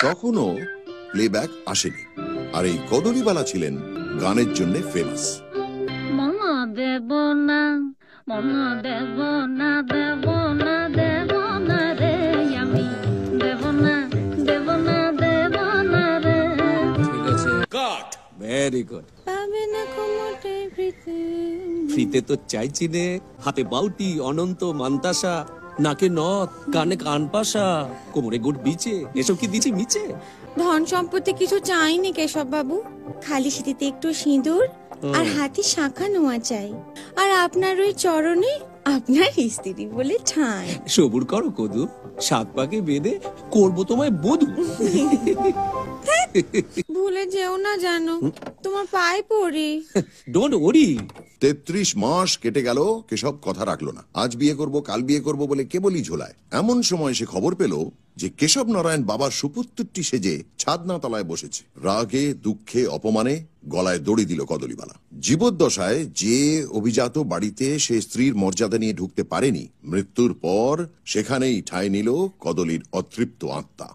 তখনও প্লেব্যাক আসেনি, আর এই কদলীবালা ছিলেন গানের জন্য ফেমাস। মন দেব না, মন দেব না, দেব না, দেব না রে, আমি দেব না, দেব না, দেব না রে। ঠিক আছে, কাট। Very good. পাবে না কোমটে ফ্রিতে। ফ্রিতে তো চাইছি নে। হাতে বাউটি, অনন্ত, মান্তাসা, নাকে নথ, কানে কানপাশা, কোমরে গুড় বিচে, এসব কি দিছি মিচে? ধন সম্পত্তি কিছু চাইনি কেশব বাবু, খালি সিঁথিতে একটু সিঁদুর আর হাতে শাঁখা নোয়া চাই, আর আপনার ওই চরণে আপনার স্ত্রী বলে ঠাঁই। সবুর করো কদু, সাত পাকে বেঁধে করবো তোমায় বধূ। ভুলে যেও না জানো, তোমার পায়ে পড়ি। Don't worry. 33 মাস কেটে গেল, কেশব কথা রাখলো না। আজ বিয়ে করব, কাল বিয়ে করব বলে কেবলই ঝোলায়। এমন সময় সে খবর পেল যে কেশব নারায়ণ বাবার সুপুত্রটি সেজে ছাদনা তলায় বসেছে। রাগে, দুঃখে, অপমানে গলায় দড়ি দিল কদলীবালা। জীবদ্দশায় যে অভিজাত বাড়িতে সে স্ত্রীর মর্যাদা নিয়ে ঢুকতে পারেনি, মৃত্যুর পর সেখানেই ঠাঁই নিল কদলীর অতৃপ্ত আত্মা।